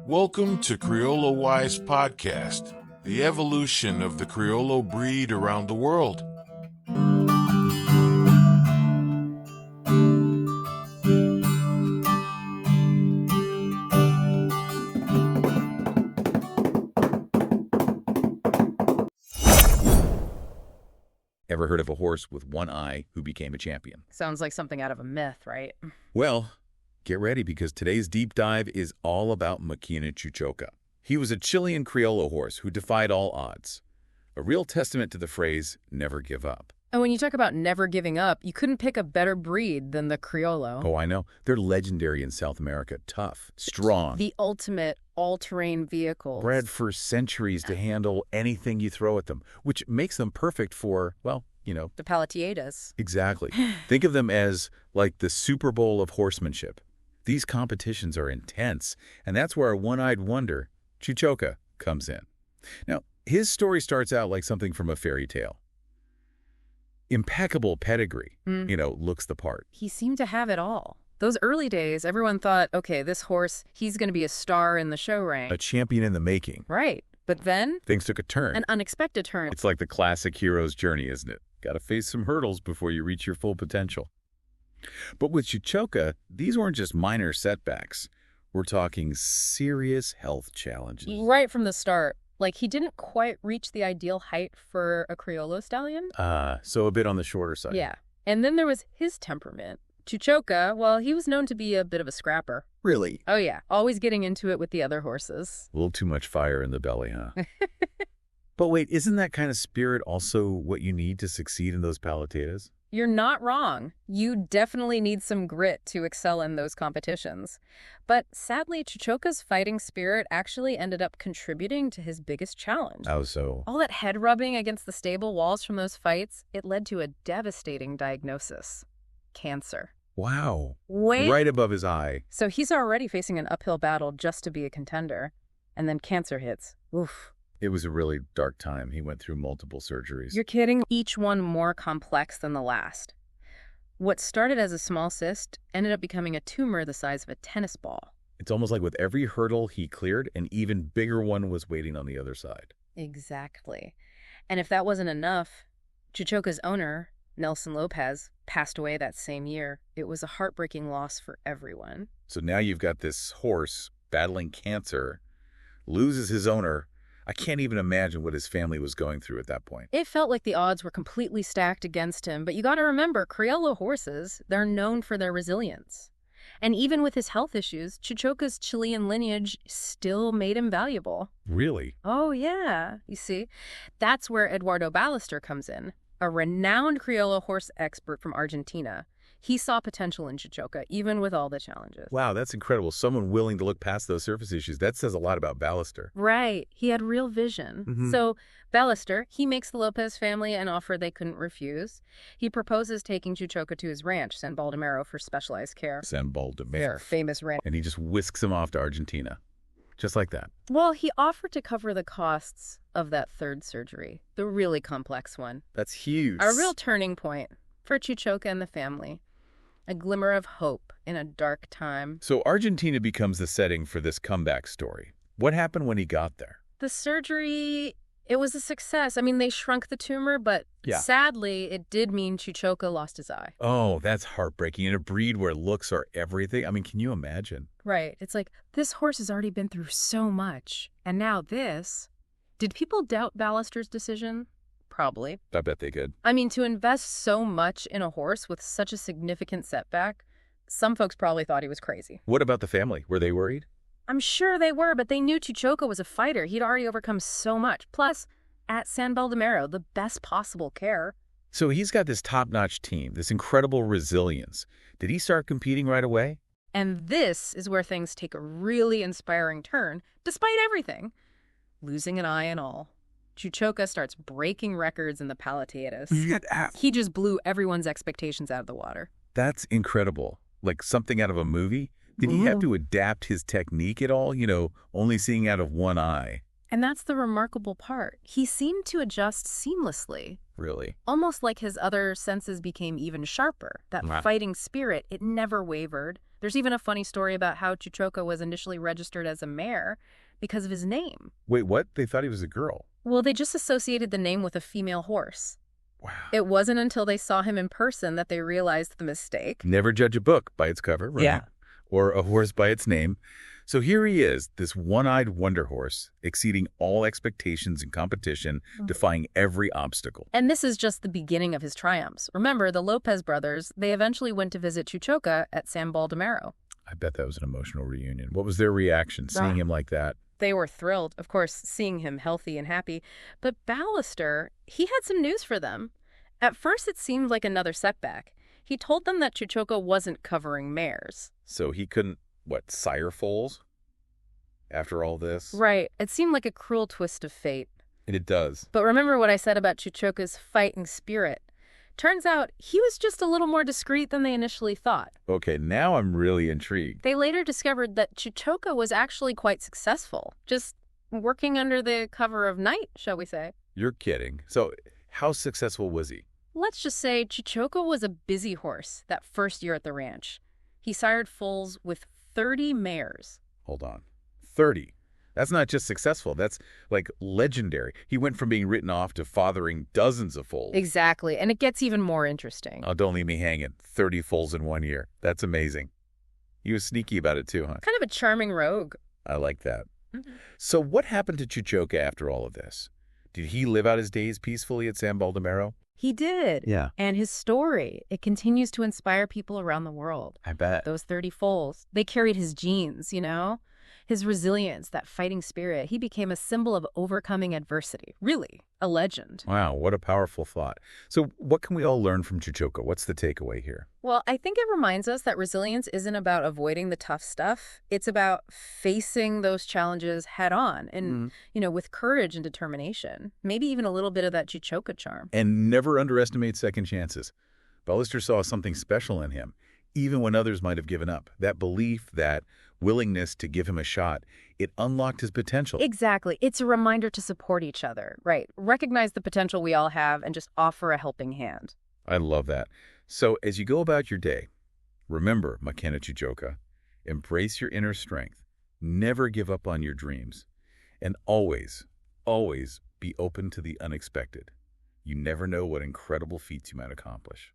Welcome to Criollo Wise Podcast, the evolution of the Criollo breed around the world. Ever heard of a horse with one eye who became a champion? Sounds like something out of a myth, right? Well, get ready because today's deep dive is all about Maquena Chuchoca. He was a Chilean Criollo horse who defied all odds. A real testament to the phrase, never give up. And when you talk about never giving up, you couldn't pick a better breed than the Criollo. Oh, I know. They're legendary in South America. Tough, strong. The ultimate all-terrain vehicles. Bred for centuries to handle anything you throw at them, which makes them perfect for, well, you know. The Paleteadas. Exactly. Think of them as like the Super Bowl of horsemanship. These competitions are intense, and that's where our one-eyed wonder, Chuchoca, comes in. Now, his story starts out like something from a fairy tale. Impeccable pedigree, looks the part. He seemed to have it all. Those early days, everyone thought, okay, this horse, he's going to be a star in the show rank. A champion in the making. Right. But then things took a turn. An unexpected turn. It's like the classic hero's journey, isn't it? Got to face some hurdles before you reach your full potential. But with Chuchoca, these weren't just minor setbacks. We're talking serious health challenges. Right from the start. Like, he didn't quite reach the ideal height for a Criollo stallion. So a bit on the shorter side. Yeah. And then there was his temperament. Chuchoca, well, he was known to be a bit of a scrapper. Really? Oh, yeah. Always getting into it with the other horses. A little too much fire in the belly, huh? But wait, isn't that kind of spirit also what you need to succeed in those Paleteadas? You're not wrong. You definitely need some grit to excel in those competitions. But sadly, Chuchoca's fighting spirit actually ended up contributing to his biggest challenge. How so? All that head rubbing against the stable walls from those fights, it led to a devastating diagnosis. Cancer. Wow. Wait. Right above his eye. So he's already facing an uphill battle just to be a contender. And then cancer hits. Oof. It was a really dark time. He went through multiple surgeries. You're kidding? Each one more complex than the last. What started as a small cyst ended up becoming a tumor the size of a tennis ball. It's almost like with every hurdle he cleared, an even bigger one was waiting on the other side. Exactly. And if that wasn't enough, Chuchoca's owner, Nelson Lopez, passed away that same year. It was a heartbreaking loss for everyone. So now you've got this horse battling cancer, loses his owner. I can't even imagine what his family was going through at that point. It felt like the odds were completely stacked against him, but you got to remember, Criollo horses, they're known for their resilience. And even with his health issues, Chuchoca's Chilean lineage still made him valuable. Really? Oh, yeah. You see, that's where Eduardo Ballester comes in, a renowned Criollo horse expert from Argentina. He saw potential in Chuchoca, even with all the challenges. Wow, that's incredible. Someone willing to look past those surface issues. That says a lot about Ballester. Right. He had real vision. So Ballester, he makes the Lopez family an offer they couldn't refuse. He proposes taking Chuchoca to his ranch, San Baldomero, for specialized care. San Baldomero. Famous ranch. And he just whisks him off to Argentina. Just like that. Well, he offered to cover the costs of that third surgery, the really complex one. That's huge. A real turning point for Chuchoca and the family. A glimmer of hope in a dark time. So Argentina becomes the setting for this comeback story. What happened when he got there? The surgery, it was a success. I mean, they shrunk the tumor, but sadly, it did mean Chuchoca lost his eye. Oh, that's heartbreaking. In a breed where looks are everything. I mean, can you imagine? Right. It's like, this horse has already been through so much. And now this. Did people doubt Ballester's decision? Probably. I bet they could. I mean, to invest so much in a horse with such a significant setback, some folks probably thought he was crazy. What about the family? Were they worried? I'm sure they were, but they knew Chuchoca was a fighter. He'd already overcome so much. Plus, at San Baldomero, the best possible care. So he's got this top-notch team, this incredible resilience. Did he start competing right away? And this is where things take a really inspiring turn, despite everything. Losing an eye and all. Chuchoca starts breaking records in the Paleteadas. He just blew everyone's expectations out of the water. That's incredible. Like something out of a movie? Did he have to adapt his technique at all? Only seeing out of one eye. And that's the remarkable part. He seemed to adjust seamlessly. Really? Almost like his other senses became even sharper. That Wow. fighting spirit, it never wavered. There's even a funny story about how Chuchoca was initially registered as a mare because of his name. Wait, what? They thought he was a girl. Well, they just associated the name with a female horse. Wow. It wasn't until they saw him in person that they realized the mistake. Never judge a book by its cover, right? Yeah. Or a horse by its name. So here he is, this one-eyed wonder horse, exceeding all expectations in competition, defying every obstacle. And this is just the beginning of his triumphs. Remember, the Lopez brothers, they eventually went to visit Chuchoca at San Baldomero. I bet that was an emotional reunion. What was their reaction, seeing him like that? They were thrilled, of course, seeing him healthy and happy. But Ballister, he had some news for them. At first, it seemed like another setback. He told them that Chuchoca wasn't covering mares. So he couldn't, sire foals? After all this? Right. It seemed like a cruel twist of fate. And it does. But remember what I said about Chuchoca's fighting spirit. Turns out he was just a little more discreet than they initially thought. Okay, now I'm really intrigued. They later discovered that Chuchoca was actually quite successful, just working under the cover of night, shall we say. You're kidding. So how successful was he? Let's just say Chuchoca was a busy horse that first year at the ranch. He sired foals with 30 mares. Hold on. 30. That's not just successful. That's like legendary. He went from being written off to fathering dozens of foals. Exactly. And it gets even more interesting. Oh, don't leave me hanging. 30 foals in 1 year. That's amazing. He was sneaky about it too, huh? Kind of a charming rogue. I like that. So what happened to Chuchoca after all of this? Did he live out his days peacefully at San Baldomero? He did. Yeah. And his story, it continues to inspire people around the world. I bet. Those 30 foals, they carried his genes, His resilience, that fighting spirit, he became a symbol of overcoming adversity. Really, a legend. Wow, what a powerful thought. So what can we all learn from Chuchoca? What's the takeaway here? Well, I think it reminds us that resilience isn't about avoiding the tough stuff. It's about facing those challenges head on and, with courage and determination. Maybe even a little bit of that Chuchoca charm. And never underestimate second chances. Ballister saw something special in him, even when others might have given up. That belief, that willingness to give him a shot, it unlocked his potential. Exactly. It's a reminder to support each other, right? Recognize the potential we all have and just offer a helping hand. I love that. So as you go about your day, remember, Maquena Chuchoca, embrace your inner strength, never give up on your dreams, and always, always be open to the unexpected. You never know what incredible feats you might accomplish.